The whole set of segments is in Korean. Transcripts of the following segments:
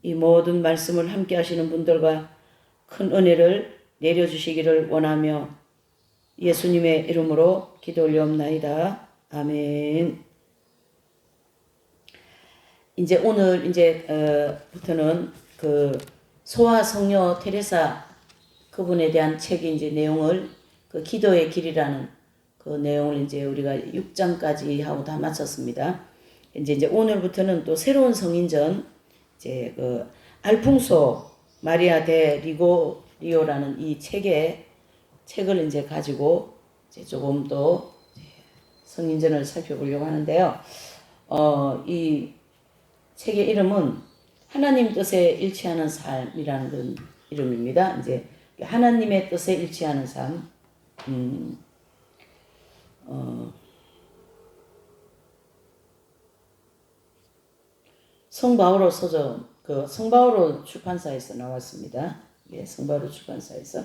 이 모든 말씀을 함께 하시는 분들과 큰 은혜를 내려주시기를 원하며 예수님의 이름으로 기도 올려옵나이다. 아멘. 이제 오늘 부터는 그 소아 성녀 테레사 그분에 대한 책의 이제 내용을 그 기도의 길이라는 그 내용을 이제 우리가 6장까지 하고 다 마쳤습니다. 이제 오늘부터는 또 새로운 성인전 이제 그 알풍소 마리아 데 리고리오라는 이 책을 이제 가지고 이제 조금 더 성인전을 살펴보려고 하는데요. 이 책의 이름은 하나님 뜻에 일치하는 삶이라는 그런 이름입니다. 이제 하나님의 뜻에 일치하는 삶. 성바오로 서점, 그 성바오로 출판사에서 나왔습니다. 예, 성바오로 출판사에서.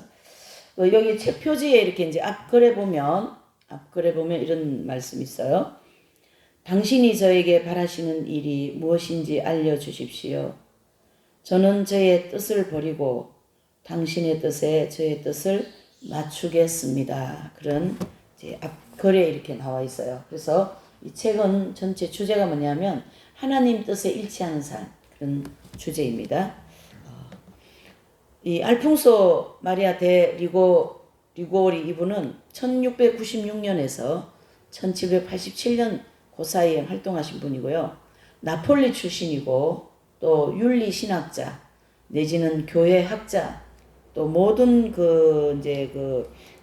여기 책 표지에 이렇게 이제 앞글에 보면 이런 말씀이 있어요. 당신이 저에게 바라시는 일이 무엇인지 알려주십시오. 저는 저의 뜻을 버리고 당신의 뜻에 저의 뜻을 맞추겠습니다. 그런 이제 앞글에 이렇게 나와 있어요. 그래서 이 책은 전체 주제가 뭐냐면 하나님 뜻에 일치하는 삶, 그런 주제입니다. 이 알풍소 마리아 데 리고리 이분은 1696년에서 1787년 그 사이에 활동하신 분이고요. 나폴리 출신이고 또 윤리 신학자 내지는 교회 학자, 또 모든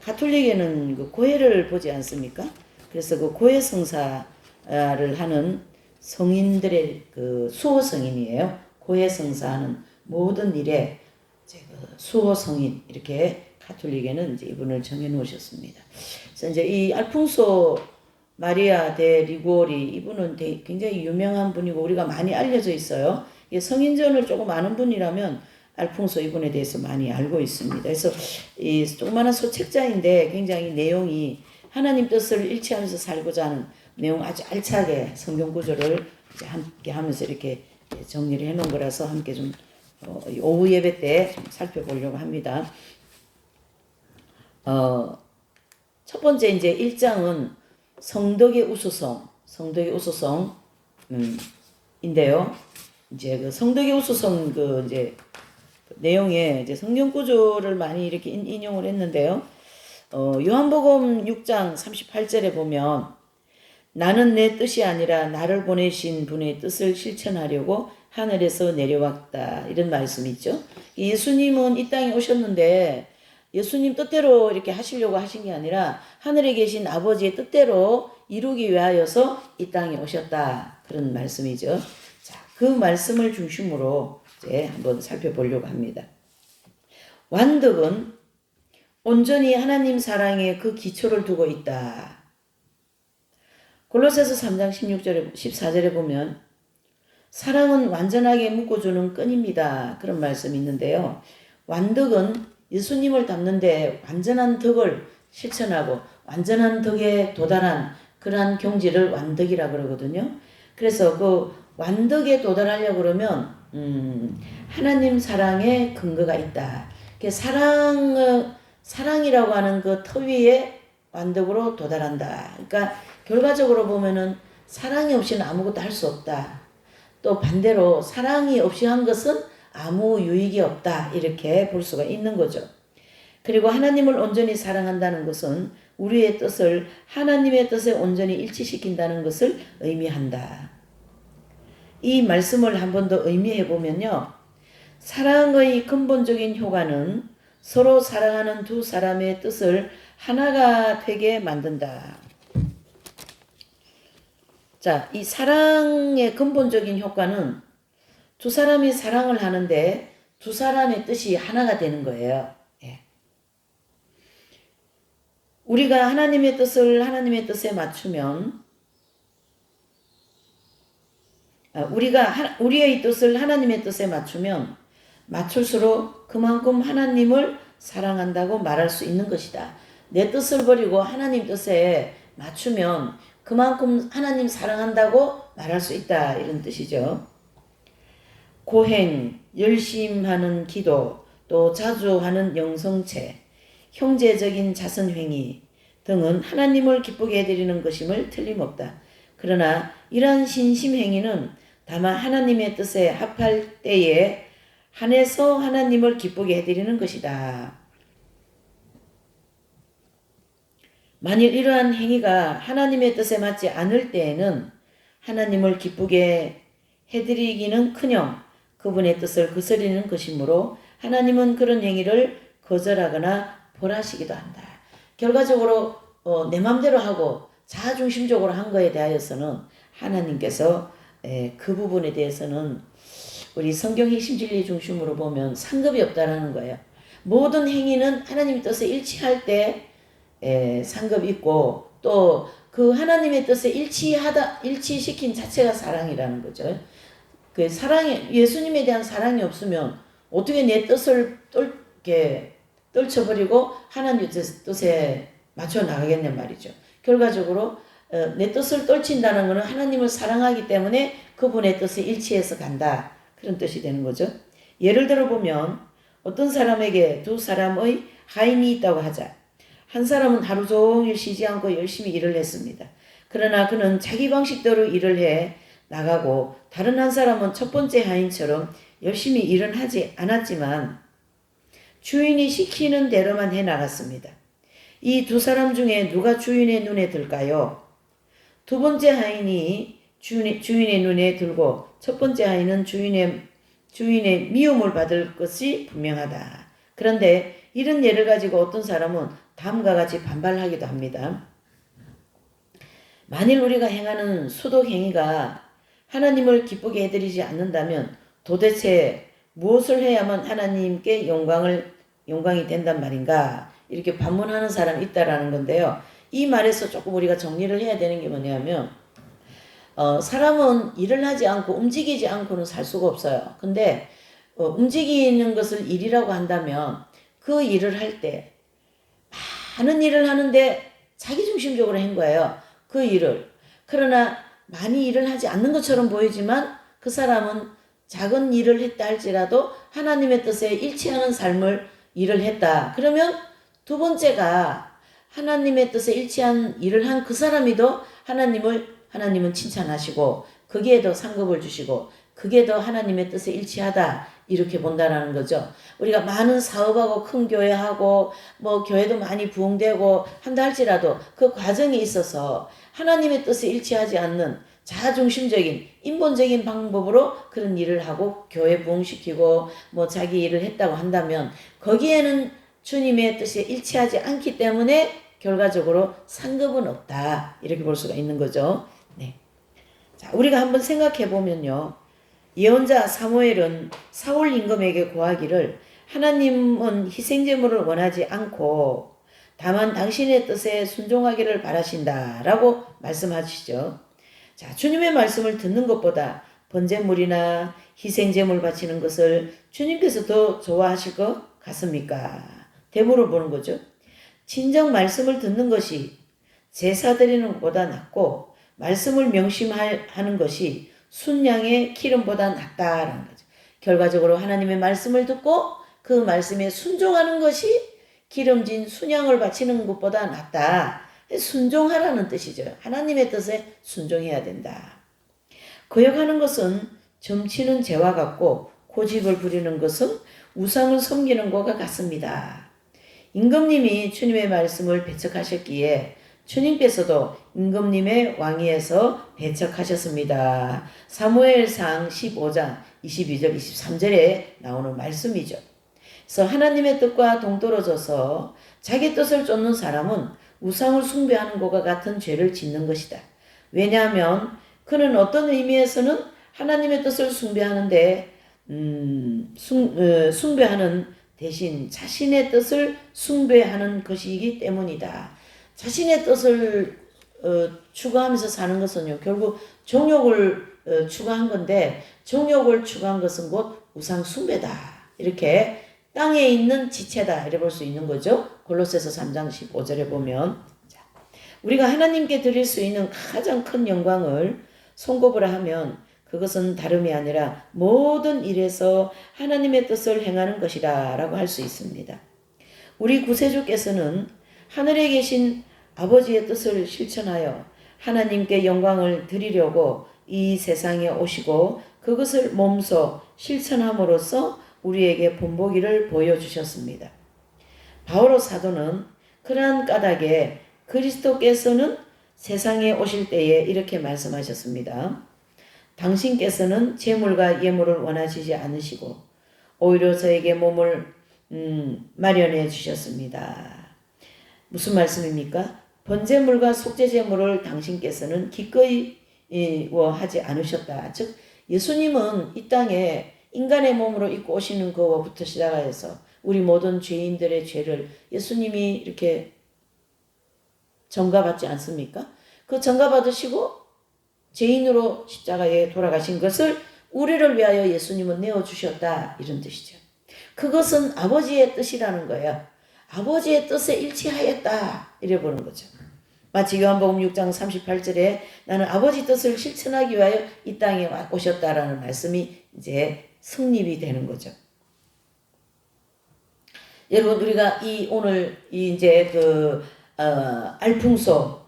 가톨릭에는 그 고해를 보지 않습니까? 그래서 그 고해 성사를 하는 성인들의 그 수호 성인이에요. 고해 성사하는 모든 일에 수호 성인, 이렇게 가톨릭에는 이제 이분을 정해 놓으셨습니다. 그래서 이제 이 알풍소 마리아 데 리고리 이분은 굉장히 유명한 분이고 우리가 많이 알려져 있어요. 성인전을 조금 아는 분이라면 알풍소 이분에 대해서 많이 알고 있습니다. 그래서 이 조그마한 소책자인데 굉장히 내용이 하나님 뜻을 일치하면서 살고자 하는 내용 아주 알차게 성경 구조를 이제 함께 하면서 이렇게 정리를 해 놓은 거라서 함께 좀 오후 예배 때 좀 살펴보려고 합니다. 첫 번째 이제 1장은 성덕의 우수성인데요. 이제 그 성덕의 우수성 이제 내용에 이제 성경 구조를 많이 이렇게 인용을 했는데요. 요한복음 6장 38절에 보면 나는 내 뜻이 아니라 나를 보내신 분의 뜻을 실천하려고 하늘에서 내려왔다. 이런 말씀이 있죠. 예수님은 이 땅에 오셨는데 예수님 뜻대로 이렇게 하시려고 하신 게 아니라 하늘에 계신 아버지의 뜻대로 이루기 위하여서 이 땅에 오셨다. 그런 말씀이죠. 자, 그 말씀을 중심으로 이제 한번 살펴보려고 합니다. 완덕은 온전히 하나님 사랑에 그 기초를 두고 있다. 골로새서 3장 16절에 14절에 보면 사랑은 완전하게 묶어주는 끈입니다. 그런 말씀이 있는데요. 완덕은 예수님을 닮는데 완전한 덕을 실천하고 완전한 덕에 도달한 그러한 경지를 완덕이라 그러거든요. 그래서 그 완덕에 도달하려고 그러면 하나님 사랑에 근거가 있다. 사랑이라고 하는 그 터 위에 완덕으로 도달한다. 그러니까 결과적으로 보면은 사랑이 없이는 아무것도 할 수 없다. 또 반대로 사랑이 없이 한 것은 아무 유익이 없다. 이렇게 볼 수가 있는 거죠. 그리고 하나님을 온전히 사랑한다는 것은 우리의 뜻을 하나님의 뜻에 온전히 일치시킨다는 것을 의미한다. 이 말씀을 한 번 더 의미해 보면요. 사랑의 근본적인 효과는 서로 사랑하는 두 사람의 뜻을 하나가 되게 만든다. 자, 이 사랑의 근본적인 효과는 두 사람이 사랑을 하는데 두 사람의 뜻이 하나가 되는 거예요. 예. 우리가 하나님의 뜻을 하나님의 뜻에 맞추면 우리의 뜻을 하나님의 뜻에 맞출수록 그만큼 하나님을 사랑한다고 말할 수 있는 것이다. 내 뜻을 버리고 하나님 뜻에 맞추면 그만큼 하나님 사랑한다고 말할 수 있다. 이런 뜻이죠. 고행, 열심하는 기도, 또 자주 하는 영성체, 형제적인 자선행위 등은 하나님을 기쁘게 해드리는 것임을 틀림없다. 그러나 이러한 신심행위는 다만 하나님의 뜻에 합할 때에 한해서 하나님을 기쁘게 해드리는 것이다. 만일 이러한 행위가 하나님의 뜻에 맞지 않을 때에는 하나님을 기쁘게 해드리기는커녕 그분의 뜻을 거스르는 것이므로 하나님은 그런 행위를 거절하거나 벌하시기도 한다. 결과적으로 내 맘대로 하고 자아중심적으로 한 거에 대하여서는 하나님께서 그 부분에 대해서는 우리 성경 핵심 진리 중심으로 보면 상급이 없다라는 거예요. 모든 행위는 하나님의 뜻에 일치할 때 상급이 있고 또 그 하나님의 뜻에 일치시킨 자체가 사랑이라는 거죠. 그 사랑이 예수님에 대한 사랑이 없으면 어떻게 내 뜻을 떨쳐버리고 하나님의 뜻에 맞춰 나가겠냔 말이죠. 결과적으로 내 뜻을 떨친다는 것은 하나님을 사랑하기 때문에 그분의 뜻에 일치해서 간다. 그런 뜻이 되는 거죠. 예를 들어 보면 어떤 사람에게 두 사람의 하인이 있다고 하자. 한 사람은 하루 종일 쉬지 않고 열심히 일을 했습니다. 그러나 그는 자기 방식대로 일을 해 나가고 다른 한 사람은 첫 번째 하인처럼 열심히 일은 하지 않았지만 주인이 시키는 대로만 해 나갔습니다. 이 두 사람 중에 누가 주인의 눈에 들까요? 두 번째 하인이 주인의 눈에 들고 첫 번째 하인은 주인의 미움을 받을 것이 분명하다. 그런데 이런 예를 가지고 어떤 사람은 다음과 같이 반발하기도 합니다. 만일 우리가 행하는 수독 행위가 하나님을 기쁘게 해드리지 않는다면 도대체 무엇을 해야만 하나님께 영광이 된단 말인가? 이렇게 반문하는 사람이 있다라는 건데요. 이 말에서 조금 우리가 정리를 해야 되는 게 뭐냐면 사람은 일을 하지 않고 움직이지 않고는 살 수가 없어요. 근데 움직이는 것을 일이라고 한다면 그 일을 할 때 많은 일을 하는데 자기중심적으로 한 거예요. 그 일을. 그러나 많이 일을 하지 않는 것처럼 보이지만 그 사람은 작은 일을 했다 할지라도 하나님의 뜻에 일치하는 삶을 일을 했다. 그러면 두 번째가 하나님의 뜻에 일치한 일을 한 그 사람이도 하나님은 칭찬하시고 거기에 더 상급을 주시고 그게 더 하나님의 뜻에 일치하다 이렇게 본다라는 거죠. 우리가 많은 사업하고 큰 교회하고 뭐 교회도 많이 부흥되고 한다 할지라도 그 과정에 있어서 하나님의 뜻에 일치하지 않는 자아중심적인 인본적인 방법으로 그런 일을 하고 교회 부흥시키고 뭐 자기 일을 했다고 한다면 거기에는 주님의 뜻에 일치하지 않기 때문에 결과적으로 상급은 없다 이렇게 볼 수가 있는 거죠. 네. 자, 우리가 한번 생각해 보면요. 예언자 사무엘은 사울 임금에게 고하기를 하나님은 희생제물을 원하지 않고 다만 당신의 뜻에 순종하기를 바라신다라고 말씀하시죠. 자, 주님의 말씀을 듣는 것보다 번제물이나 희생제물 바치는 것을 주님께서 더 좋아하실 것 같습니까? 대물을 보는 거죠. 진정 말씀을 듣는 것이 제사 드리는 것보다 낫고 말씀을 명심하는 것이 순양의 기름보다 낫다라는 거죠. 결과적으로 하나님의 말씀을 듣고 그 말씀에 순종하는 것이 기름진 순양을 바치는 것보다 낫다. 순종하라는 뜻이죠. 하나님의 뜻에 순종해야 된다. 거역하는 것은 점치는 죄와 같고 고집을 부리는 것은 우상을 섬기는 것과 같습니다. 임금님이 주님의 말씀을 배척하셨기에 주님께서도 임금님의 왕위에서 배척하셨습니다. 사무엘상 15장 22절 23절에 나오는 말씀이죠. 그래서 하나님의 뜻과 동떨어져서 자기 뜻을 쫓는 사람은 우상을 숭배하는 것과 같은 죄를 짓는 것이다. 왜냐하면 그는 어떤 의미에서는 하나님의 뜻을 숭배하는데 숭배하는 대신 자신의 뜻을 숭배하는 것이기 때문이다. 자신의 뜻을 추구하면서 사는 것은요, 결국 정욕을 추구한 건데 정욕을 추구한 것은 곧 우상 숭배다. 이렇게 땅에 있는 지체다. 이래 볼 수 있는 거죠. 골로새서 3장 15절에 보면 우리가 하나님께 드릴 수 있는 가장 큰 영광을 송고부라 하면 그것은 다름이 아니라 모든 일에서 하나님의 뜻을 행하는 것이다 라고 할 수 있습니다. 우리 구세주께서는 하늘에 계신 아버지의 뜻을 실천하여 하나님께 영광을 드리려고 이 세상에 오시고 그것을 몸소 실천함으로써 우리에게 본보기를 보여주셨습니다. 바오로 사도는 그러한 까닭에 그리스도께서는 세상에 오실 때에 이렇게 말씀하셨습니다. 당신께서는 재물과 예물을 원하시지 않으시고 오히려 저에게 몸을 마련해 주셨습니다. 무슨 말씀입니까? 번제물과 속죄제물을 당신께서는 기꺼이 하지 않으셨다. 즉 예수님은 이 땅에 인간의 몸으로 입고 오시는 것부터 시작하여서 우리 모든 죄인들의 죄를 예수님이 이렇게 전가받지 않습니까? 그 전가받으시고 죄인으로 십자가에 돌아가신 것을 우리를 위하여 예수님은 내어주셨다 이런 뜻이죠. 그것은 아버지의 뜻이라는 거예요. 아버지의 뜻에 일치하였다 이래 보는 거죠. 마치 요한복음 6장 38절에 나는 아버지 뜻을 실천하기 위하여 이 땅에 오셨다라는 말씀이 이제 성립이 되는 거죠. 여러분 우리가 오늘 이제 알풍소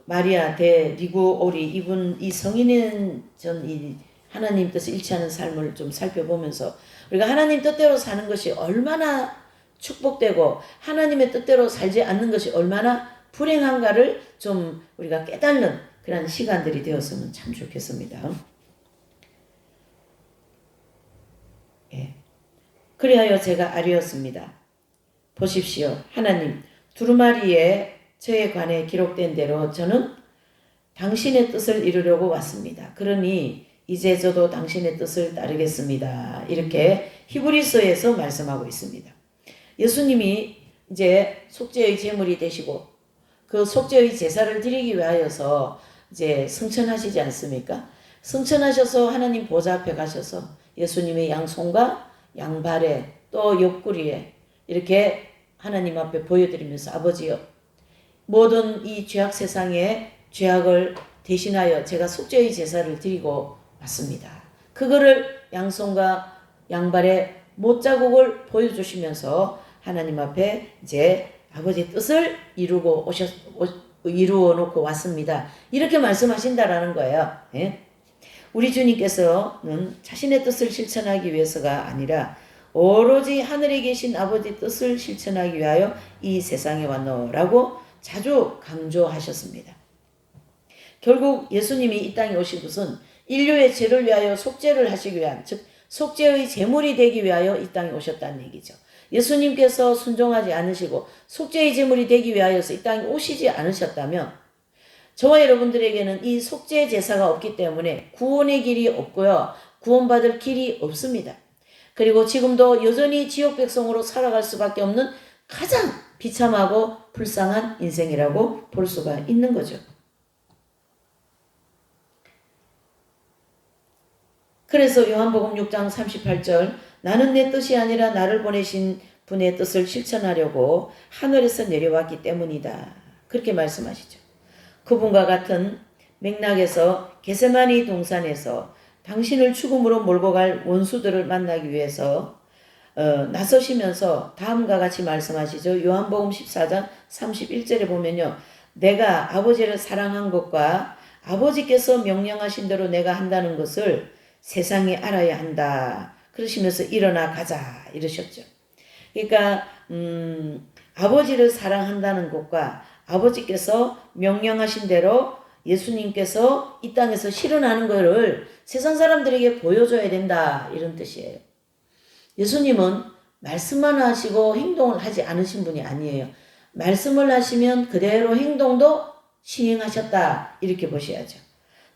마리아 대 리구오리 이분 이 성인은 전 이 하나님 뜻에 일치하는 삶을 좀 살펴보면서 우리가 하나님 뜻대로 사는 것이 얼마나 축복되고 하나님의 뜻대로 살지 않는 것이 얼마나 불행한가를 좀 우리가 깨닫는 그런 시간들이 되었으면 참 좋겠습니다. 예. 그리하여 제가 아뢰었습니다. 보십시오. 하나님 두루마리에 저에 관해 기록된 대로 저는 당신의 뜻을 이루려고 왔습니다. 그러니 이제 저도 당신의 뜻을 따르겠습니다. 이렇게 히브리서에서 말씀하고 있습니다. 예수님이 이제 속죄의 제물이 되시고 그 속죄의 제사를 드리기 위하여서 이제 승천하시지 않습니까? 승천하셔서 하나님 보좌 앞에 가셔서 예수님의 양손과 양발에 또 옆구리에 이렇게 하나님 앞에 보여드리면서 아버지여 모든 이 죄악 세상에 죄악을 대신하여 제가 속죄의 제사를 드리고 왔습니다. 그거를 양손과 양발에 못자국을 보여주시면서 하나님 앞에 이제 아버지의 뜻을 이루어 놓고 왔습니다. 이렇게 말씀하신다라는 거예요. 예? 우리 주님께서는 자신의 뜻을 실천하기 위해서가 아니라 오로지 하늘에 계신 아버지 뜻을 실천하기 위하여 이 세상에 왔노라고 자주 강조하셨습니다. 결국 예수님이 이 땅에 오신 것은 인류의 죄를 위하여 속죄를 하시기 위한 즉 속죄의 제물이 되기 위하여 이 땅에 오셨다는 얘기죠. 예수님께서 순종하지 않으시고 속죄의 제물이 되기 위하여서 이 땅에 오시지 않으셨다면 저와 여러분들에게는 이 속죄 제사가 없기 때문에 구원의 길이 없고요. 구원받을 길이 없습니다. 그리고 지금도 여전히 지옥 백성으로 살아갈 수밖에 없는 가장 비참하고 불쌍한 인생이라고 볼 수가 있는 거죠. 그래서 요한복음 6장 38절 나는 내 뜻이 아니라 나를 보내신 분의 뜻을 실천하려고 하늘에서 내려왔기 때문이다. 그렇게 말씀하시죠. 그분과 같은 맥락에서 게세마니 동산에서 당신을 죽음으로 몰고 갈 원수들을 만나기 위해서 나서시면서 다음과 같이 말씀하시죠. 요한복음 14장 31절에 보면요. 내가 아버지를 사랑한 것과 아버지께서 명령하신 대로 내가 한다는 것을 세상에 알아야 한다. 그러시면서 일어나 가자 이러셨죠. 그러니까 아버지를 사랑한다는 것과 아버지께서 명령하신 대로 예수님께서 이 땅에서 실현하는 것을 세상 사람들에게 보여줘야 된다 이런 뜻이에요. 예수님은 말씀만 하시고 행동을 하지 않으신 분이 아니에요. 말씀을 하시면 그대로 행동도 시행하셨다 이렇게 보셔야죠.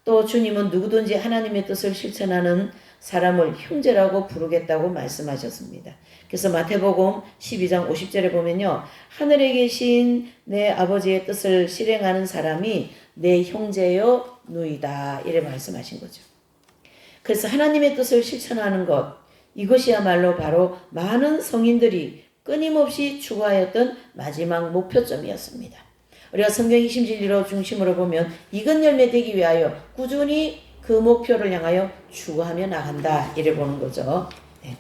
또 주님은 누구든지 하나님의 뜻을 실천하는 사람을 형제라고 부르겠다고 말씀하셨습니다. 그래서 마태복음 12장 50절에 보면요. 하늘에 계신 내 아버지의 뜻을 실행하는 사람이 내 형제여 누이다 이래 말씀하신 거죠. 그래서 하나님의 뜻을 실천하는 것 이것이야말로 바로 많은 성인들이 끊임없이 추구하였던 마지막 목표점이었습니다. 우리가 성경 핵심 진리로 중심으로 보면 익은 열매 되기 위하여 꾸준히 그 목표를 향하여 추구하며 나간다. 이래 보는 거죠. 네.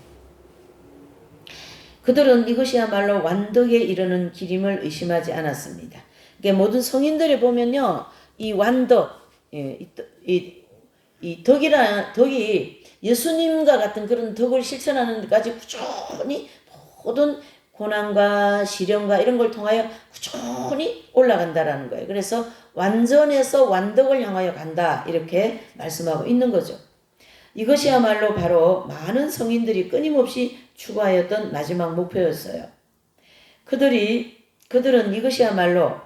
그들은 이것이야말로 완덕에 이르는 길임을 의심하지 않았습니다. 그러니까 모든 성인들이 보면요, 이 완덕, 이 덕이 예수님과 같은 그런 덕을 실천하는 데까지 꾸준히 모든 고난과 시련과 이런 걸 통하여 꾸준히 올라간다라는 거예요. 그래서 완전에서 완덕을 향하여 간다 이렇게 말씀하고 있는 거죠. 이것이야말로 바로 많은 성인들이 끊임없이 추구하였던 마지막 목표였어요. 그들은 이것이야말로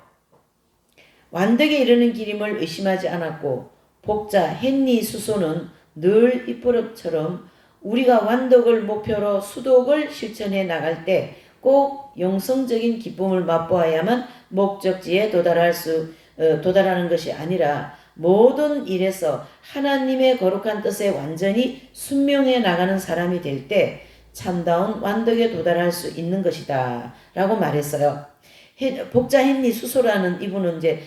완덕에 이르는 길임을 의심하지 않았고, 복자 헨리 수소는 늘 이버릇처럼 우리가 완덕을 목표로 수독을 실천해 나갈 때 꼭 영성적인 기쁨을 맛보아야만 목적지에 도달하는 것이 아니라 모든 일에서 하나님의 거룩한 뜻에 완전히 순명해 나가는 사람이 될 때 참다운 완덕에 도달할 수 있는 것이다 라고 말했어요. 복자 헨리 수소라는 이분은 이제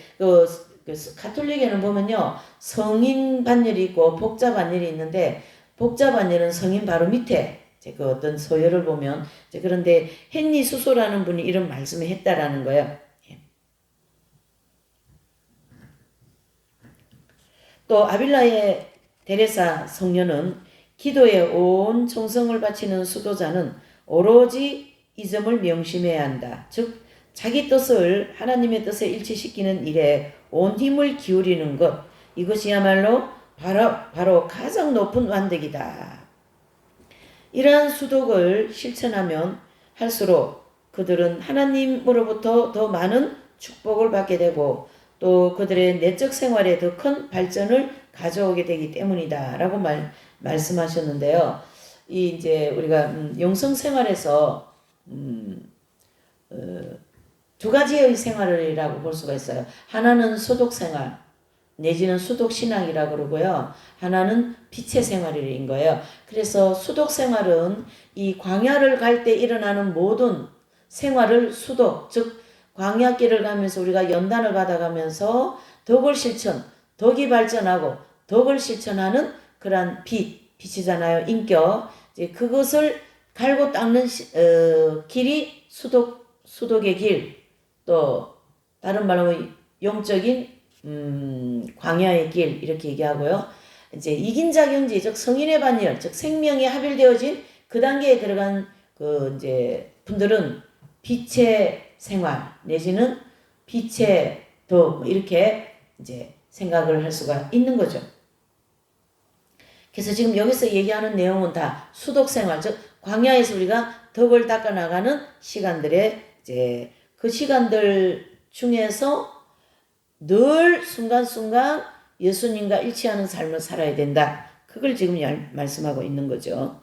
가톨릭에는 보면요, 성인 반열이 있고 복자 반열이 있는데, 복자 반열은 성인 바로 밑에 그 어떤 서열을 보면, 그런데 헨리 수소라는 분이 이런 말씀을 했다라는 거예요. 또 아빌라의 데레사 성녀는 기도에 온 정성을 바치는 수도자는 오로지 이 점을 명심해야 한다. 즉 자기 뜻을 하나님의 뜻에 일치시키는 일에 온 힘을 기울이는 것, 이것이야말로 바로 가장 높은 완덕이다. 이러한 수독을 실천하면 할수록 그들은 하나님으로부터 더 많은 축복을 받게 되고, 또 그들의 내적 생활에 더 큰 발전을 가져오게 되기 때문이다 라고 말씀하셨는데요. 이제 우리가 영성 생활에서 두 가지의 생활이라고 볼 수가 있어요. 하나는 소독 생활 내지는 수독 신앙이라고 그러고요. 하나는 빛의 생활인 거예요. 그래서 수독 생활은 이 광야를 갈 때 일어나는 모든 생활을 수독, 즉 광야길을 가면서 우리가 연단을 받아가면서 덕이 발전하고 덕을 실천하는 그러한 빛이잖아요. 인격. 이제 그것을 갈고 닦는 길이 수독의 길, 또 다른 말로 영적인 광야의 길 이렇게 얘기하고요. 이제 이긴자 경지, 즉 성인의 반열, 즉 생명이 합일되어진 그 단계에 들어간 그 이제 분들은 빛의 생활 내지는 빛의 덕 이렇게 이제 생각을 할 수가 있는 거죠. 그래서 지금 여기서 얘기하는 내용은 다 수독 생활, 즉 광야에서 우리가 덕을 닦아 나가는 시간들에 이제 그 시간들 중에서 늘 순간순간 예수님과 일치하는 삶을 살아야 된다. 그걸 지금 말씀하고 있는 거죠.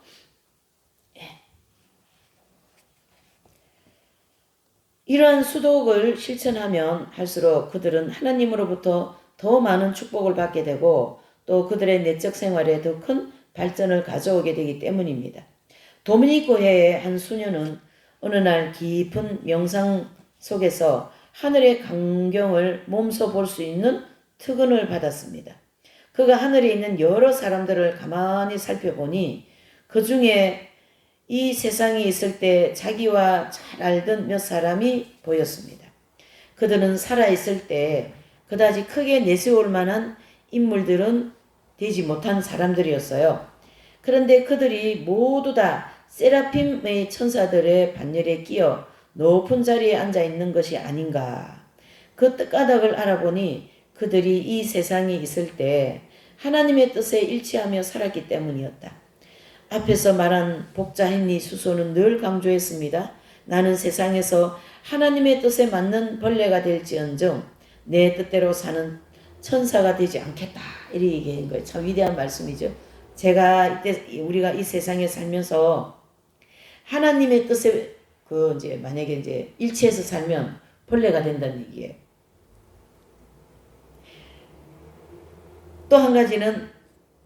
이러한 수독을 실천하면 할수록 그들은 하나님으로부터 더 많은 축복을 받게 되고, 또 그들의 내적 생활에 더 큰 발전을 가져오게 되기 때문입니다. 도미니코회의 한 수녀는 어느 날 깊은 명상 속에서 하늘의 광경을 몸소 볼 수 있는 특은을 받았습니다. 그가 하늘에 있는 여러 사람들을 가만히 살펴보니 그 중에 이 세상에 있을 때 자기와 잘 알던 몇 사람이 보였습니다. 그들은 살아있을 때 그다지 크게 내세울 만한 인물들은 되지 못한 사람들이었어요. 그런데 그들이 모두 다 세라핌의 천사들의 반열에 끼어 높은 자리에 앉아 있는 것이 아닌가. 그 뜻가닥을 알아보니 그들이 이 세상에 있을 때 하나님의 뜻에 일치하며 살았기 때문이었다. 앞에서 말한 복자 헨리 수소는 늘 강조했습니다. 나는 세상에서 하나님의 뜻에 맞는 벌레가 될지언정 내 뜻대로 사는 천사가 되지 않겠다. 이렇게 얘기한 거예요. 참 위대한 말씀이죠. 우리가 이 세상에 살면서 하나님의 뜻에 이제 만약에 이제 일치해서 살면 벌레가 된다는 얘기예요. 또 한 가지는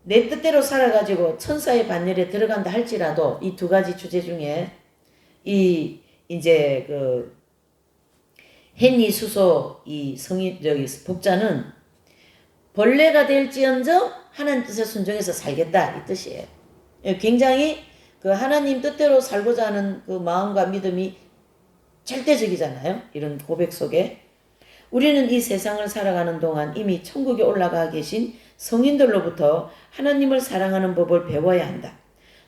내 뜻대로 살아가지고 천사의 반열에 들어간다 할지라도 이 두 가지 주제 중에 이제 헨리 수소 이 복자는 벌레가 될지언정 하나님 뜻에 순종해서 살겠다 이 뜻이에요. 굉장히 그 하나님 뜻대로 살고자 하는 그 마음과 믿음이 절대적이잖아요. 이런 고백 속에 우리는 이 세상을 살아가는 동안 이미 천국에 올라가 계신 성인들로부터 하나님을 사랑하는 법을 배워야 한다.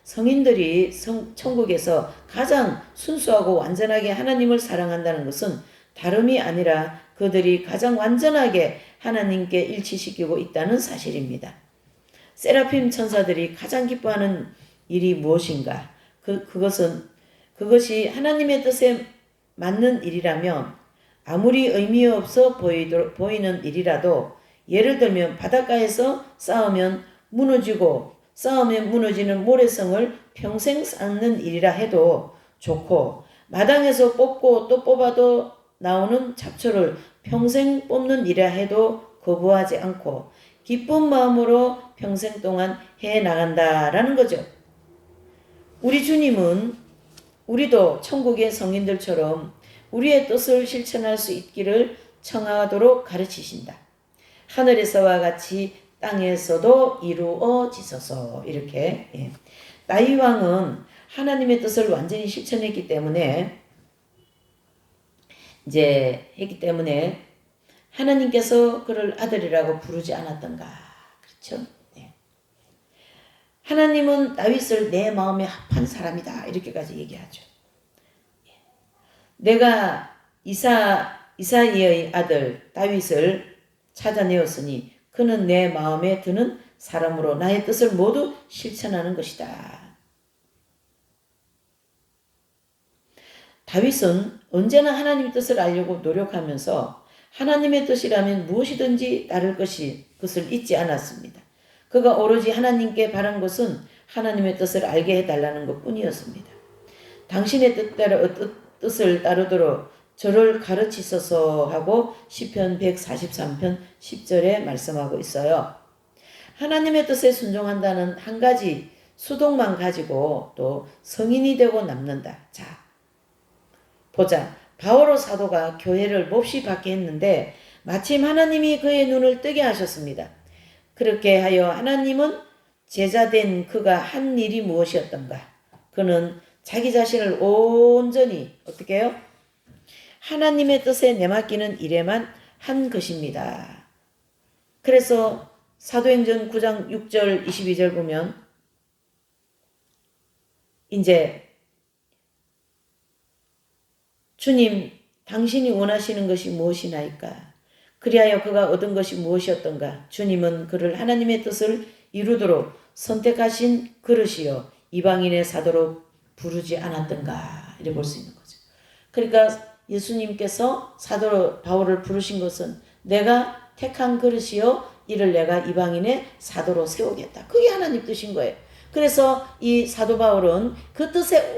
성인들이 천국에서 가장 순수하고 완전하게 하나님을 사랑한다는 것은 다름이 아니라 그들이 가장 완전하게 하나님께 일치시키고 있다는 사실입니다. 세라핌 천사들이 가장 기뻐하는 일이 무엇인가? 그것이 하나님의 뜻에 맞는 일이라면 아무리 의미 없어 보이는 일이라도 예를 들면 바닷가에서 싸우면 무너지는 모래성을 평생 쌓는 일이라 해도 좋고 마당에서 뽑고 또 뽑아도 나오는 잡초를 평생 뽑는 일이라 해도 거부하지 않고 기쁜 마음으로 평생 동안 해 나간다라는 거죠. 우리 주님은 우리도 천국의 성인들처럼 우리의 뜻을 실천할 수 있기를 청하도록 가르치신다. 하늘에서와 같이 땅에서도 이루어지소서. 이렇게 다윗 왕은 하나님의 뜻을 완전히 실천했기 때문에 하나님께서 그를 아들이라고 부르지 않았던가. 그렇죠? 네. 하나님은 다윗을 내 마음에 합한 사람이다. 이렇게까지 얘기하죠. 내가 이사이의 아들 다윗을 찾아내었으니 그는 내 마음에 드는 사람으로 나의 뜻을 모두 실천하는 것이다. 다윗은 언제나 하나님의 뜻을 알려고 노력하면서 하나님의 뜻이라면 무엇이든지 따를 것을 잊지 않았습니다. 그가 오로지 하나님께 바란 것은 하나님의 뜻을 알게 해달라는 것뿐이었습니다. 당신의 뜻을 따르도록 저를 가르치소서 하고 시편 143편 10절에 말씀하고 있어요. 하나님의 뜻에 순종한다는 한 가지 수동만 가지고 또 성인이 되고 남는다. 자, 보자. 바오로 사도가 교회를 몹시 받게 했는데 마침 하나님이 그의 눈을 뜨게 하셨습니다. 그렇게 하여 하나님은 제자된 그가 한 일이 무엇이었던가? 그는 자기 자신을 온전히 어떻게 해요? 하나님의 뜻에 내맡기는 일에만 한 것입니다. 그래서 사도행전 9장 6절 22절 보면 이제 주님 당신이 원하시는 것이 무엇이나이까? 그리하여 그가 얻은 것이 무엇이었던가? 주님은 그를 하나님의 뜻을 이루도록 선택하신 그릇이요 이방인의 사도로 부르지 않았던가? 이렇게 볼 수 있는 거죠. 그러니까 예수님께서 사도 바울을 부르신 것은 내가 택한 그릇이요 이를 내가 이방인의 사도로 세우겠다. 그게 하나님 뜻인 거예요. 그래서 이 사도 바울은 그 뜻에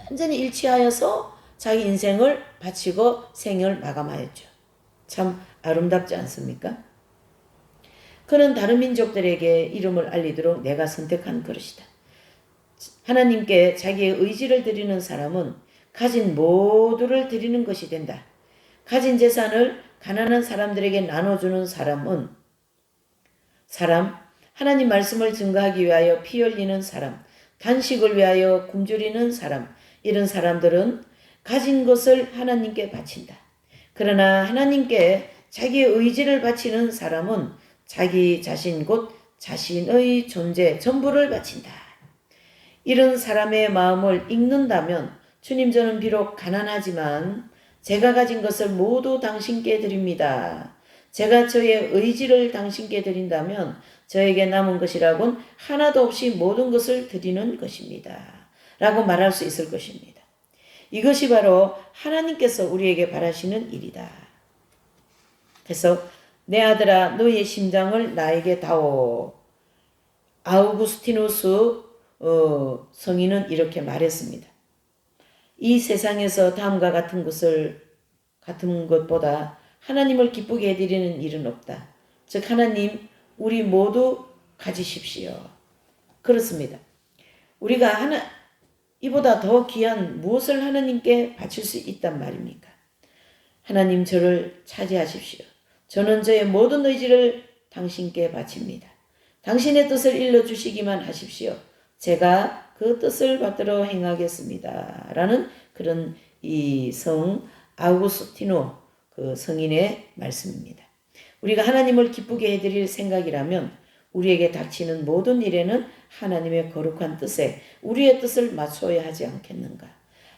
완전히 일치하여서 자기 인생을 바치고 생을 마감하였죠. 참 아름답지 않습니까? 그는 다른 민족들에게 이름을 알리도록 내가 선택한 그릇이다. 하나님께 자기의 의지를 드리는 사람은 가진 모두를 드리는 것이 된다. 가진 재산을 가난한 사람들에게 나눠주는 사람, 하나님 말씀을 증거하기 위하여 피 흘리는 사람, 단식을 위하여 굶주리는 사람, 이런 사람들은 가진 것을 하나님께 바친다. 그러나 하나님께 자기의 의지를 바치는 사람은 자기 자신 곧 자신의 존재 전부를 바친다. 이런 사람의 마음을 읽는다면 주님 저는 비록 가난하지만 제가 가진 것을 모두 당신께 드립니다. 제가 저의 의지를 당신께 드린다면 저에게 남은 것이라곤 하나도 없이 모든 것을 드리는 것입니다. 라고 말할 수 있을 것입니다. 이것이 바로 하나님께서 우리에게 바라시는 일이다. 그래서 내 아들아 너의 심장을 나에게 다오. 아우구스티누스 성인은 이렇게 말했습니다. 이 세상에서 다음과 같은 것보다 하나님을 기쁘게 해드리는 일은 없다. 즉 하나님 우리 모두 가지십시오. 그렇습니다. 우리가 이보다 더 귀한 무엇을 하나님께 바칠 수 있단 말입니까? 하나님 저를 차지하십시오. 저는 저의 모든 의지를 당신께 바칩니다. 당신의 뜻을 일러주시기만 하십시오. 제가 그 뜻을 받들어 행하겠습니다. 라는 그런 이 성 아우구스티노 그 성인의 말씀입니다. 우리가 하나님을 기쁘게 해드릴 생각이라면 우리에게 닥치는 모든 일에는 하나님의 거룩한 뜻에 우리의 뜻을 맞춰야 하지 않겠는가.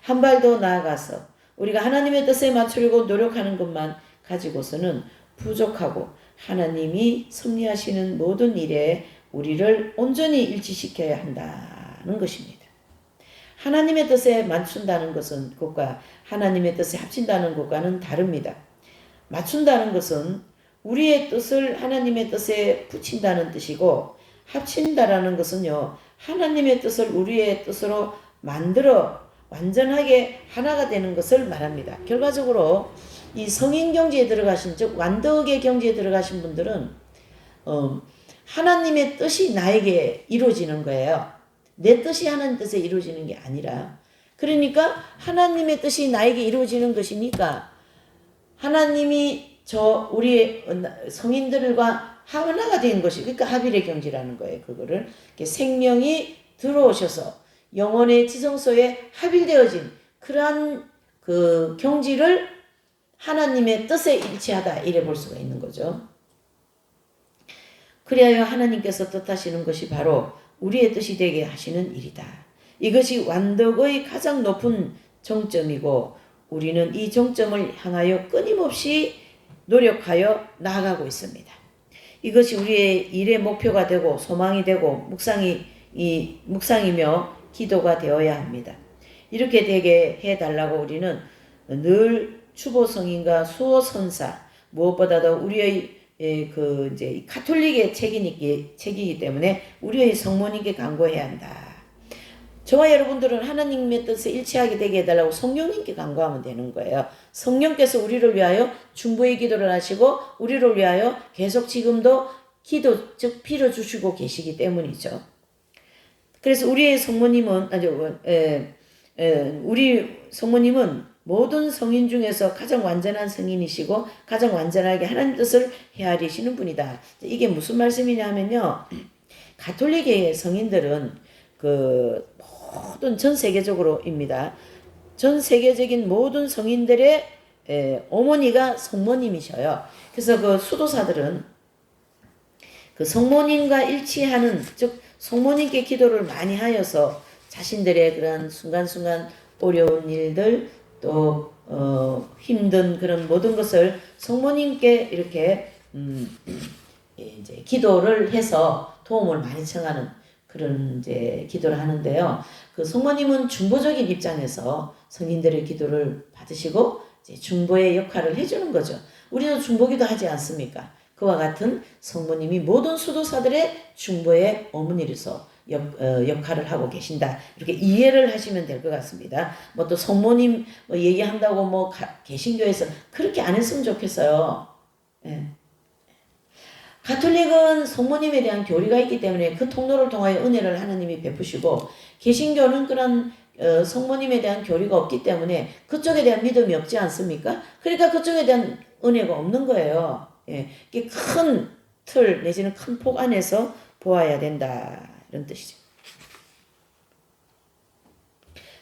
한 발 더 나아가서 우리가 하나님의 뜻에 맞추려고 노력하는 것만 가지고서는 부족하고 하나님이 섭리하시는 모든 일에 우리를 온전히 일치시켜야 한다는 것입니다. 하나님의 뜻에 맞춘다는 것은 것과 하나님의 뜻에 합친다는 것과는 다릅니다. 맞춘다는 것은 우리의 뜻을 하나님의 뜻에 붙인다는 뜻이고, 합친다라는 것은요, 하나님의 뜻을 우리의 뜻으로 만들어 완전하게 하나가 되는 것을 말합니다. 결과적으로 이 성인 경지에 들어가신, 즉 완덕의 경지에 들어가신 분들은 하나님의 뜻이 나에게 이루어지는 거예요. 내 뜻이 하나님 뜻에 이루어지는 게 아니라, 그러니까 하나님의 뜻이 나에게 이루어지는 것이니까 하나님이 우리 성인들과 하나가 된 것이, 그러니까 하빌의 경지라는 거예요. 그거를 생명이 들어오셔서 영혼의 지성소에 합일되어진 그러한 그 경지를 하나님의 뜻에 일치하다 이래 볼 수가 있는 거죠. 그리하여 하나님께서 뜻하시는 것이 바로 우리의 뜻이 되게 하시는 일이다. 이것이 완덕의 가장 높은 정점이고, 우리는 이 정점을 향하여 끊임없이 노력하여 나아가고 있습니다. 이것이 우리의 일의 목표가 되고 소망이 되고 묵상이며 기도가 되어야 합니다. 이렇게 되게 해달라고 우리는 늘 추보성인과 수호선사, 무엇보다도 우리의 이제 가톨릭의 책이기 때문에 우리의 성모님께 간구해야 한다. 저와 여러분들은 하나님의 뜻에 일치하게 되게 해달라고 성령님께 간구하면 되는 거예요. 성령께서 우리를 위하여 중보의 기도를 하시고 우리를 위하여 계속 지금도 기도, 즉 빌어주시고 계시기 때문이죠. 그래서 우리의 성모님은 우리 성모님은 모든 성인 중에서 가장 완전한 성인이시고 가장 완전하게 하나님 뜻을 헤아리시는 분이다. 이게 무슨 말씀이냐 하면요, 가톨릭의 성인들은 모든 전 세계적으로입니다. 전 세계적인 모든 성인들의 어머니가 성모님이셔요. 그래서 그 수도사들은 그 성모님과 일치하는, 즉 성모님께 기도를 많이 하여서 자신들의 그런 순간순간 어려운 일들 또 힘든 그런 모든 것을 성모님께 이렇게 이제 기도를 해서 도움을 많이 청하는 그런 이제 기도를 하는데요. 그 성모님은 중보적인 입장에서 성인들의 기도를 받으시고 이제 중보의 역할을 해주는 거죠. 우리도 중보기도 하지 않습니까? 그와 같은 성모님이 모든 수도사들의 중보의 어머니로서 역할을 하고 계신다. 이렇게 이해를 하시면 될 것 같습니다. 뭐 또 성모님 얘기한다고 개신교에서 그렇게 안 했으면 좋겠어요. 예. 가톨릭은 성모님에 대한 교리가 있기 때문에 그 통로를 통하여 은혜를 하나님이 베푸시고, 개신교는 그런 성모님에 대한 교리가 없기 때문에 그쪽에 대한 믿음이 없지 않습니까? 그러니까 그쪽에 대한 은혜가 없는 거예요. 예. 이게 큰 틀 내지는 큰 폭 안에서 보아야 된다, 이런 뜻이죠.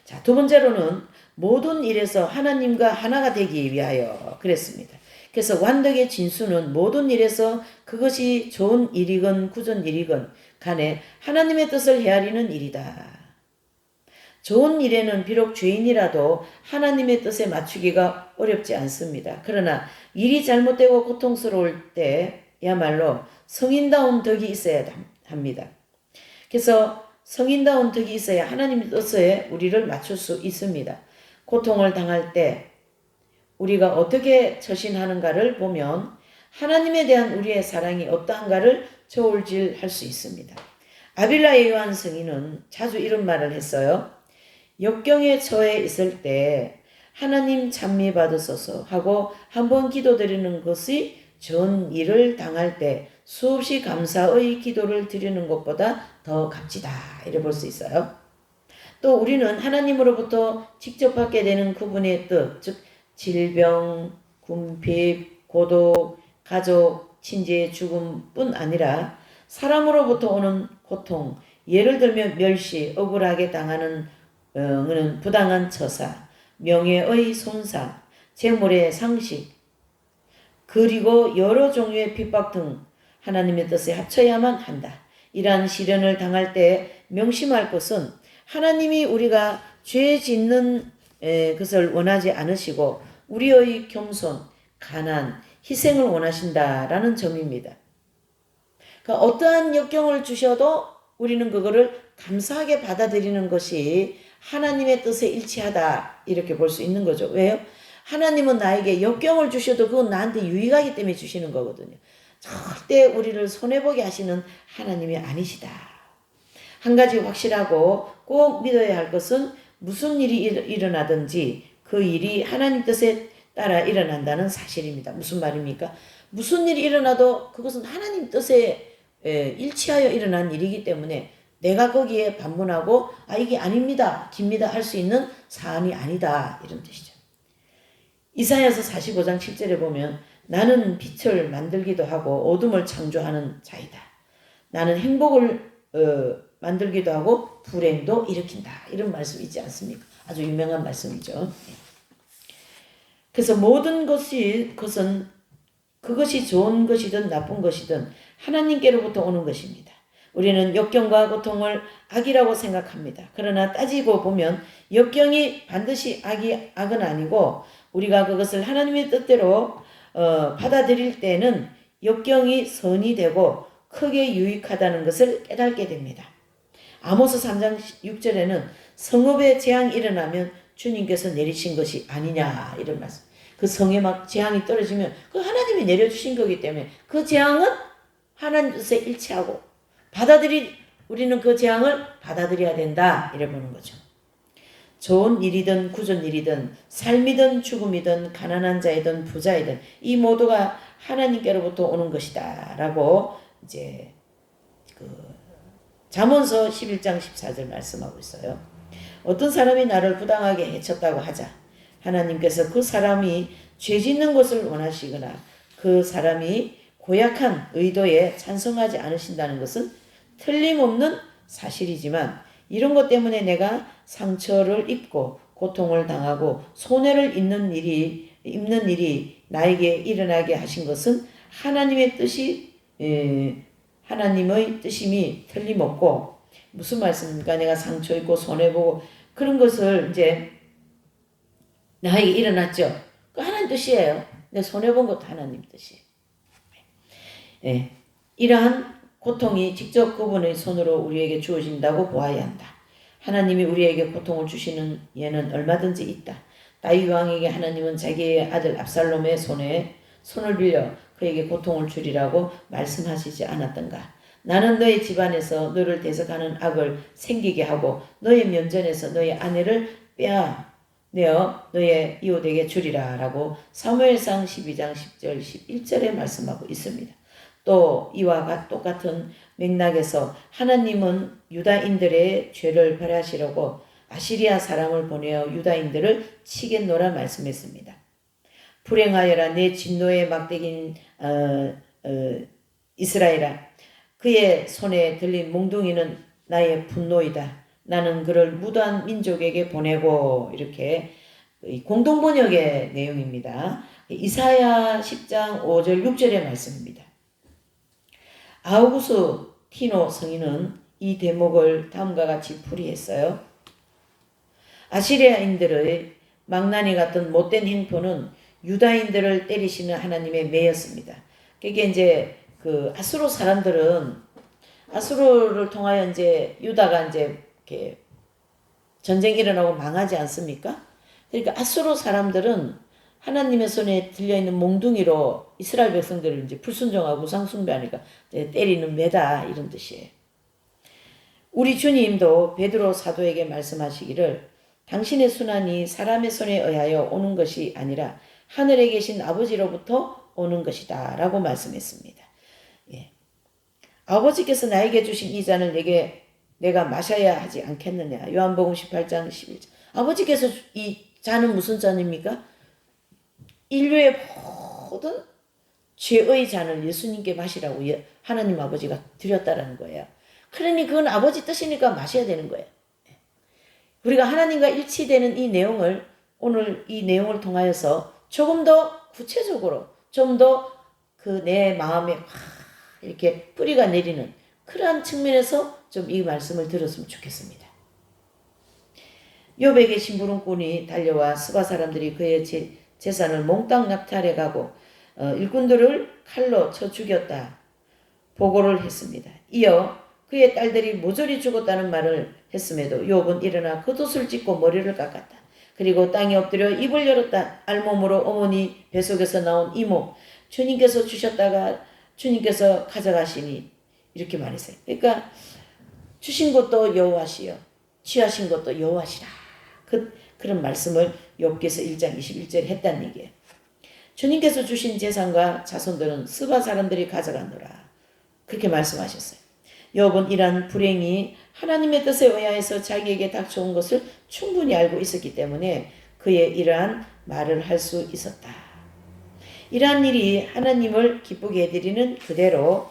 자, 두 번째로는 모든 일에서 하나님과 하나가 되기 위하여 그랬습니다. 그래서 완덕의 진수는 모든 일에서 그것이 좋은 일이건 굳은 일이건 간에 하나님의 뜻을 헤아리는 일이다. 좋은 일에는 비록 죄인이라도 하나님의 뜻에 맞추기가 어렵지 않습니다. 그러나 일이 잘못되고 고통스러울 때야말로 성인다운 덕이 있어야 합니다. 그래서 성인다운 덕이 있어야 하나님의 뜻에 우리를 맞출 수 있습니다. 고통을 당할 때 우리가 어떻게 처신하는가를 보면 하나님에 대한 우리의 사랑이 어떠한가를 저울질할 수 있습니다. 아빌라의 요한 성인은 자주 이런 말을 했어요. 역경에 처해 있을 때 하나님 찬미 받으소서 하고 한번 기도드리는 것이 전 일을 당할 때 수없이 감사의 기도를 드리는 것보다 더 값지다, 이래 볼 수 있어요. 또 우리는 하나님으로부터 직접 받게 되는 그분의 뜻, 즉 질병, 궁핍, 고독, 가족, 친지의 죽음뿐 아니라 사람으로부터 오는 고통, 예를 들면 멸시, 억울하게 당하는 부당한 처사, 명예의 손상, 재물의 상실, 그리고 여러 종류의 핍박 등 하나님의 뜻에 합쳐야만 한다. 이러한 시련을 당할 때 명심할 것은 하나님이 우리가 죄 짓는 것을 원하지 않으시고 우리의 겸손, 가난, 희생을 원하신다라는 점입니다. 그러니까 어떠한 역경을 주셔도 우리는 그거를 감사하게 받아들이는 것이 하나님의 뜻에 일치하다 이렇게 볼 수 있는 거죠. 왜요? 하나님은 나에게 역경을 주셔도 그건 나한테 유익하기 때문에 주시는 거거든요. 절대 우리를 손해보게 하시는 하나님이 아니시다. 한 가지 확실하고 꼭 믿어야 할 것은 무슨 일이 일어나든지 그 일이 하나님 뜻에 따라 일어난다는 사실입니다. 무슨 말입니까? 무슨 일이 일어나도 그것은 하나님 뜻에 일치하여 일어난 일이기 때문에 내가 거기에 반문하고 이게 아닙니다, 깁니다 할 수 있는 사안이 아니다 이런 뜻이죠. 이사야서 45장 7절에 보면 나는 빛을 만들기도 하고 어둠을 창조하는 자이다. 나는 행복을 만들기도 하고 불행도 일으킨다. 이런 말씀 있지 않습니까? 아주 유명한 말씀이죠. 그래서 모든 그것이 좋은 것이든 나쁜 것이든 하나님께로부터 오는 것입니다. 우리는 역경과 고통을 악이라고 생각합니다. 그러나 따지고 보면 역경이 반드시 악은 아니고 우리가 그것을 하나님의 뜻대로 받아들일 때는 역경이 선이 되고 크게 유익하다는 것을 깨닫게 됩니다. 아모스 3장 6절에는 성읍에 재앙이 일어나면 주님께서 내리신 것이 아니냐 이런 말씀. 그 성에 막 재앙이 떨어지면 그 하나님이 내려주신 거기 때문에 그 재앙은 하나님 뜻에 일치하고 우리는 그 재앙을 받아들여야 된다 이래 보는 거죠. 좋은 일이든 굳은 일이든 삶이든 죽음이든 가난한 자이든 부자이든 이 모두가 하나님께로부터 오는 것이다 라고 이제 잠언서 11장 14절 말씀하고 있어요. 어떤 사람이 나를 부당하게 해쳤다고 하자. 하나님께서 그 사람이 죄 짓는 것을 원하시거나 그 사람이 고약한 의도에 찬성하지 않으신다는 것은 틀림없는 사실이지만 이런 것 때문에 내가 상처를 입고 고통을 당하고 손해를 입는 일이 나에게 일어나게 하신 것은 하나님의 뜻임이 틀림없고 무슨 말씀입니까? 내가 상처 입고 손해보고 그런 것을 이제 나에게 일어났죠. 그 하나님 뜻이에요. 내가 손해본 것도 하나님 뜻이에요. 네. 이러한 고통이 직접 그분의 손으로 우리에게 주어진다고 보아야 한다. 하나님이 우리에게 고통을 주시는 예는 얼마든지 있다. 다윗 왕에게 하나님은 자기의 아들 압살롬의 손을 빌려 그에게 고통을 주리라고 말씀하시지 않았던가. 나는 너의 집안에서 너를 대적하는 악을 생기게 하고 너의 면전에서 너의 아내를 빼앗내어 너의 이웃에게 주리라 라고 사무엘상 12장 10절 11절에 말씀하고 있습니다. 또 이와 똑같은 맥락에서 하나님은 유다인들의 죄를 벌하시려고 아시리아 사람을 보내어 유다인들을 치겠노라 말씀했습니다. 불행하여라 내 진노의 막대기인 이스라엘아 그의 손에 들린 몽둥이는 나의 분노이다. 나는 그를 무도한 민족에게 보내고 이렇게 공동번역의 내용입니다. 이사야 10장 5절 6절의 말씀입니다. 아우구스 티노 성인은 이 대목을 다음과 같이 풀이했어요. 아시리아인들의 망나니 같은 못된 행포는 유다인들을 때리시는 하나님의 매였습니다. 그게 이제 그 아수르 사람들은 아수르를 통하여 이제 유다가 이제 이렇게 전쟁이 일어나고 망하지 않습니까? 그러니까 아수르 사람들은 하나님의 손에 들려있는 몽둥이로 이스라엘 백성들을 이제 불순종하고 우상숭배하니까 때리는 매다 이런 뜻이에요. 우리 주님도 베드로 사도에게 말씀하시기를 당신의 순환이 사람의 손에 의하여 오는 것이 아니라 하늘에 계신 아버지로부터 오는 것이다 라고 말씀했습니다. 예. 아버지께서 나에게 주신 이 잔을 내가 마셔야 하지 않겠느냐. 요한복음 18장 11절. 아버지께서 이 잔은 무슨 잔입니까? 인류의 모든 죄의 잔을 예수님께 마시라고 하나님 아버지가 드렸다라는 거예요. 그러니 그건 아버지 뜻이니까 마셔야 되는 거예요. 우리가 하나님과 일치되는 이 내용을 오늘 이 내용을 통하여서 조금 더 구체적으로 좀 더 그 내 마음에 이렇게 뿌리가 내리는 그러한 측면에서 좀 이 말씀을 들었으면 좋겠습니다. 욥에게 심부름꾼이 달려와 스바 사람들이 그의 재산을 몽땅 납탈해 가고 일꾼들을 칼로 쳐 죽였다 보고를 했습니다. 이어 그의 딸들이 모조리 죽었다는 말을 했음에도 욥은 일어나 겉옷을 찢고 머리를 깎았다. 그리고 땅에 엎드려 입을 열었다. 알몸으로 어머니 뱃속에서 나온 이모 주님께서 주셨다가 주님께서 가져가시니 이렇게 말했어요. 그러니까 주신 것도 여호와시여 취하신 것도 여호와시라. 그런 말씀을 욥기서 1장 21절에 했다는 얘기예요. 주님께서 주신 재산과 자손들은 스바 사람들이 가져가노라. 그렇게 말씀하셨어요. 욥은 이러한 불행이 하나님의 뜻에 의하여서 자기에게 닥쳐온 것을 충분히 알고 있었기 때문에 그의 이러한 말을 할 수 있었다. 이러한 일이 하나님을 기쁘게 해드리는 그대로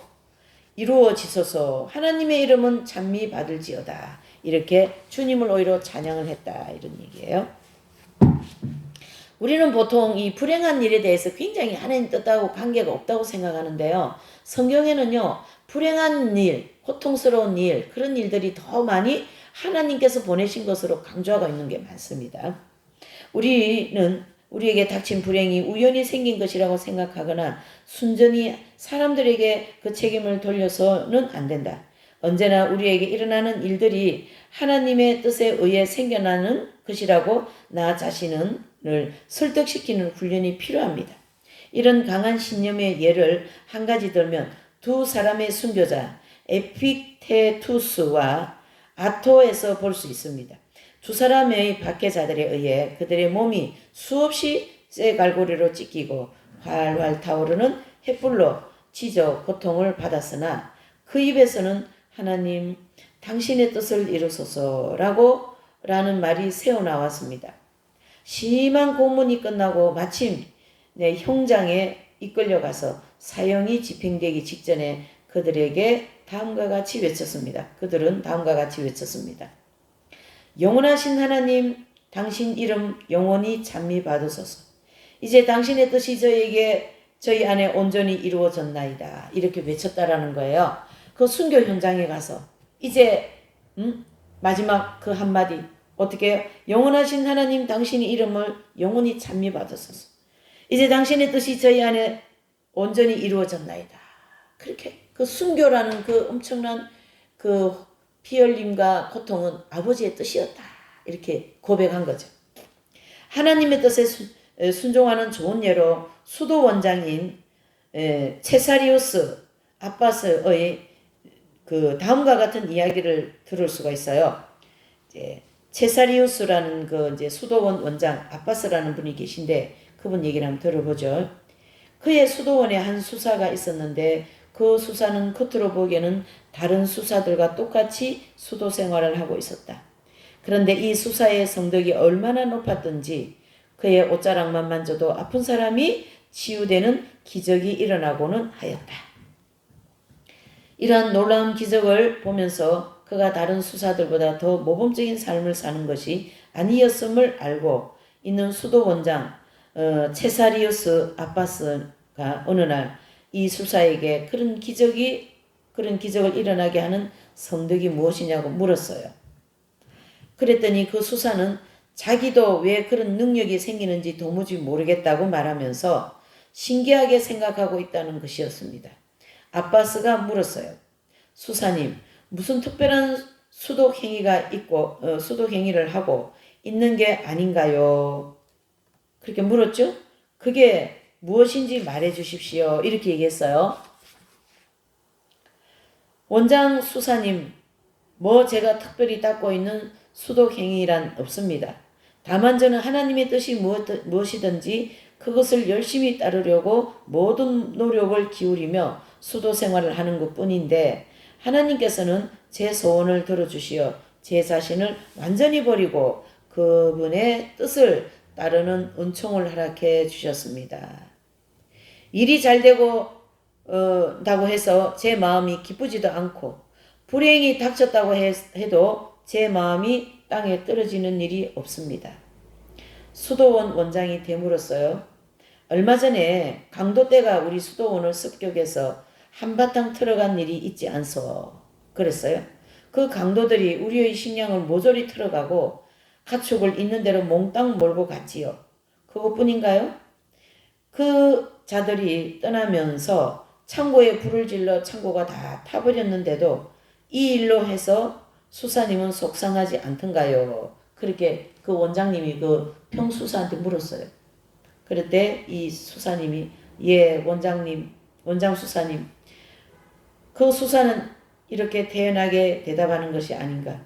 이루어지소서. 하나님의 이름은 찬미 받을지어다. 이렇게 주님을 오히려 찬양을 했다. 이런 얘기예요. 우리는 보통 이 불행한 일에 대해서 굉장히 하나님 뜻하고 관계가 없다고 생각하는데요. 성경에는요. 불행한 일, 고통스러운 일, 그런 일들이 더 많이 하나님께서 보내신 것으로 강조하고 있는 게 많습니다. 우리는 우리에게 닥친 불행이 우연히 생긴 것이라고 생각하거나 순전히 사람들에게 그 책임을 돌려서는 안 된다. 언제나 우리에게 일어나는 일들이 하나님의 뜻에 의해 생겨나는 것이라고 나 자신을 설득시키는 훈련이 필요합니다. 이런 강한 신념의 예를 한 가지 들면 두 사람의 순교자 에픽테투스와 아토에서 볼 수 있습니다. 두 사람의 박해자들에 의해 그들의 몸이 수없이 쇠 갈고리로 찢기고 활활 타오르는 횃불로 찢어 고통을 받았으나 그 입에서는 하나님 당신의 뜻을 이루소서라고 라는 말이 새어나왔습니다. 심한 고문이 끝나고 마침 형장에 이끌려가서 사형이 집행되기 직전에 그들에게 다음과 같이 외쳤습니다. 그들은 다음과 같이 외쳤습니다. 영원하신 하나님, 당신 이름 영원히 찬미 받으소서. 이제 당신의 뜻이 저희 안에 온전히 이루어졌나이다. 이렇게 외쳤다라는 거예요. 그 순교 현장에 가서 이제 마지막 그 한마디 어떻게 해요? 영원하신 하나님, 당신의 이름을 영원히 찬미 받으소서. 이제 당신의 뜻이 저희 안에 온전히 이루어졌나이다. 그렇게 그 순교라는 그 엄청난 그 피 흘림과 고통은 아버지의 뜻이었다. 이렇게 고백한 거죠. 하나님의 뜻에 순종하는 좋은 예로 수도 원장인 체사리우스 아바스의 그 다음과 같은 이야기를 들을 수가 있어요. 체사리우스라는 그 이제 수도원 원장 아바스라는 분이 계신데 그분 얘기를 한번 들어보죠. 그의 수도원에 한 수사가 있었는데 그 수사는 겉으로 보기에는 다른 수사들과 똑같이 수도 생활을 하고 있었다. 그런데 이 수사의 성덕이 얼마나 높았던지 그의 옷자락만 만져도 아픈 사람이 치유되는 기적이 일어나고는 하였다. 이러한 놀라운 기적을 보면서 그가 다른 수사들보다 더 모범적인 삶을 사는 것이 아니었음을 알고 있는 수도 원장 체사리우스 아바스가 어느 날 이 수사에게 그런 기적을 일어나게 하는 성덕이 무엇이냐고 물었어요. 그랬더니 그 수사는 자기도 왜 그런 능력이 생기는지 도무지 모르겠다고 말하면서 신기하게 생각하고 있다는 것이었습니다. 아바스가 물었어요. 수사님, 무슨 특별한 수독 행위가 있고 수독 행위를 하고 있는 게 아닌가요? 그렇게 물었죠. 그게 무엇인지 말해 주십시오. 이렇게 얘기했어요. 원장 수사님, 제가 특별히 닦고 있는 수독 행위란 없습니다. 다만 저는 하나님의 뜻이 무엇이든지 그것을 열심히 따르려고 모든 노력을 기울이며 수도 생활을 하는 것 뿐인데 하나님께서는 제 소원을 들어주시어 제 자신을 완전히 버리고 그분의 뜻을 따르는 은총을 허락해 주셨습니다. 일이 잘 되고 다고 해서 제 마음이 기쁘지도 않고 불행이 닥쳤다고 해도 제 마음이 땅에 떨어지는 일이 없습니다. 수도원 원장이 됨으로써요. 얼마 전에 강도떼가 우리 수도원을 습격해서 한바탕 틀어간 일이 있지 않소. 그랬어요. 그 강도들이 우리의 식량을 모조리 틀어가고 가축을 있는 대로 몽땅 몰고 갔지요. 그것뿐인가요? 그 자들이 떠나면서 창고에 불을 질러 창고가 다 타버렸는데도 이 일로 해서 수사님은 속상하지 않던가요? 그렇게 그 원장님이 그 평수사한테 물었어요. 그럴 때 이 수사님이 예 원장님 원장 수사님 그 수사는 이렇게 태연하게 대답하는 것이 아닌가.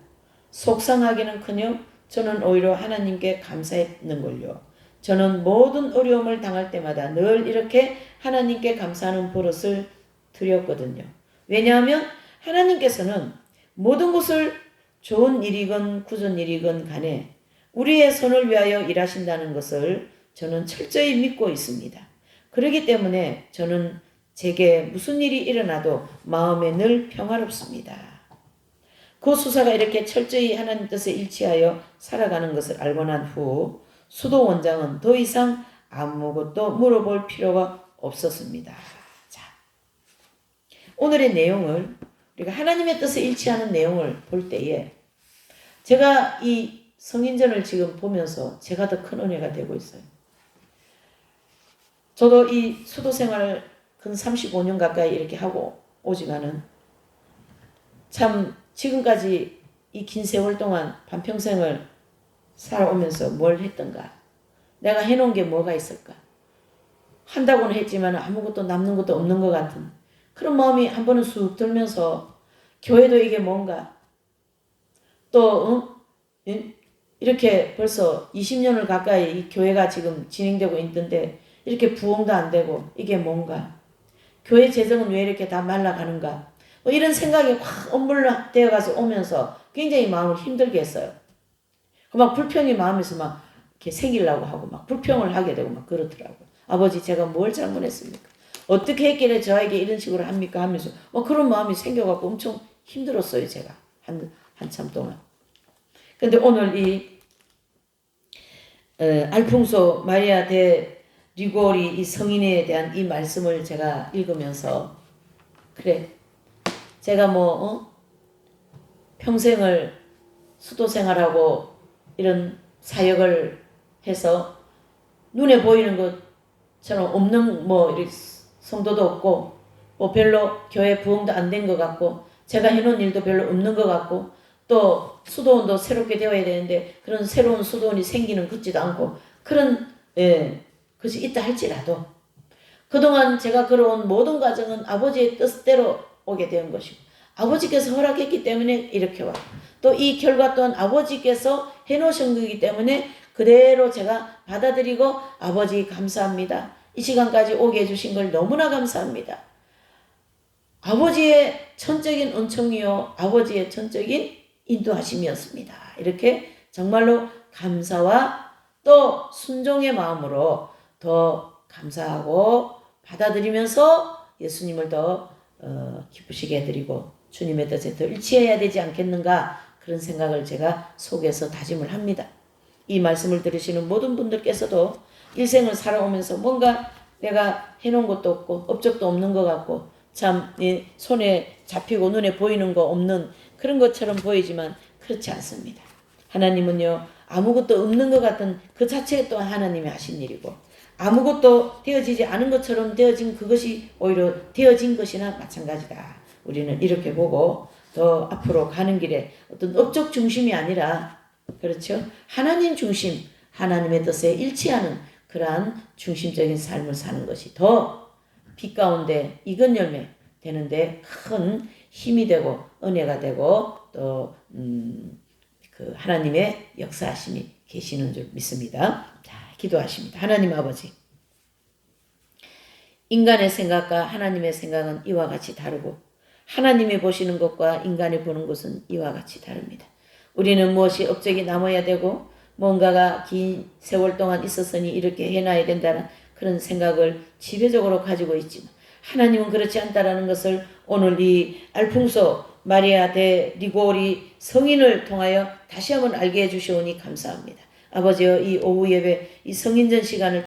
속상하기는커녕 저는 오히려 하나님께 감사했는걸요. 저는 모든 어려움을 당할 때마다 늘 이렇게 하나님께 감사하는 버릇을 들였거든요. 왜냐하면 하나님께서는 모든 것을 좋은 일이건 굳은 일이건 간에 우리의 선을 위하여 일하신다는 것을 저는 철저히 믿고 있습니다. 그렇기 때문에 저는 제게 무슨 일이 일어나도 마음에 늘 평화롭습니다. 그 수사가 이렇게 철저히 하나님 뜻에 일치하여 살아가는 것을 알고 난 후 수도 원장은 더 이상 아무것도 물어볼 필요가 없었습니다. 자, 오늘의 내용을 우리가 하나님의 뜻에 일치하는 내용을 볼 때에 제가 이 성인전을 지금 보면서 제가 더 큰 은혜가 되고 있어요. 저도 이 수도 생활을 근 35년 가까이 이렇게 하고 오지만은 참 지금까지 이 긴 세월 동안 반평생을 살아오면서 뭘 했던가? 내가 해놓은 게 뭐가 있을까? 한다고는 했지만 아무것도 남는 것도 없는 것 같은 그런 마음이 한 번은 쑥 들면서 교회도 이게 뭔가 또 이렇게 벌써 20년을 가까이 이 교회가 지금 진행되고 있던데 이렇게 부흥도 안 되고 이게 뭔가 교회 재정은 왜 이렇게 다 말라가는가 뭐 이런 생각이 확 엄물되어 가서 오면서 굉장히 마음을 힘들게 했어요. 막 불평이 마음에서 막 이렇게 생기려고 하고 막 불평을 하게 되고 막 그렇더라고요. 아버지 제가 뭘 잘못했습니까? 어떻게 했길래 저에게 이런 식으로 합니까? 하면서 그런 마음이 생겨갖고 엄청 힘들었어요. 제가 한참 동안. 근데 오늘 이 알풍소 마리아 데 리고리 이 성인에 대한 이 말씀을 제가 읽으면서 그래 제가 평생을 수도 생활하고 이런 사역을 해서 눈에 보이는 것처럼 없는 이렇게 성도도 없고 별로 교회 부흥도 안 된 것 같고 제가 해놓은 일도 별로 없는 것 같고 또 수도원도 새롭게 되어야 되는데 그런 새로운 수도원이 생기는 것지도 않고 그런 것이 있다 할지라도 그동안 제가 걸어온 모든 과정은 아버지의 뜻대로 오게 된 것이고 아버지께서 허락했기 때문에 이렇게 와. 또 이 결과 또한 아버지께서 해놓으신 거기 때문에 그대로 제가 받아들이고 아버지 감사합니다. 이 시간까지 오게 해주신 걸 너무나 감사합니다. 아버지의 전적인 은총이요 아버지의 전적인 인도하심이었습니다. 이렇게 정말로 감사와 또 순종의 마음으로 더 감사하고 받아들이면서 예수님을 더 기쁘시게 해드리고 주님의 뜻에 더 일치해야 되지 않겠는가 그런 생각을 제가 속에서 다짐을 합니다. 이 말씀을 들으시는 모든 분들께서도 일생을 살아오면서 뭔가 내가 해놓은 것도 없고 업적도 없는 것 같고 참 손에 잡히고 눈에 보이는 거 없는 그런 것처럼 보이지만 그렇지 않습니다. 하나님은요 아무것도 없는 것 같은 그 자체가 또한 하나님이 하신 일이고 아무것도 되어지지 않은 것처럼 되어진 그것이 오히려 되어진 것이나 마찬가지다. 우리는 이렇게 보고 더 앞으로 가는 길에 어떤 업적 중심이 아니라 그렇죠. 하나님 중심, 하나님의 뜻에 일치하는 그러한 중심적인 삶을 사는 것이 더 빛 가운데 익은 열매 되는데 큰 힘이 되고 은혜가 되고 또 그 하나님의 역사하심이 계시는 줄 믿습니다. 자, 기도하십니다. 하나님 아버지, 인간의 생각과 하나님의 생각은 이와 같이 다르고 하나님이 보시는 것과 인간이 보는 것은 이와 같이 다릅니다. 우리는 무엇이 업적이 남아야 되고 뭔가가 긴 세월 동안 있었으니 이렇게 해놔야 된다는 그런 생각을 지배적으로 가지고 있지만 하나님은 그렇지 않다라는 것을 오늘 이 알풍소 마리아 데 리고리 성인을 통하여 다시 한번 알게 해주시오니 감사합니다. 아버지여 이 오후 예배 이 성인전 시간을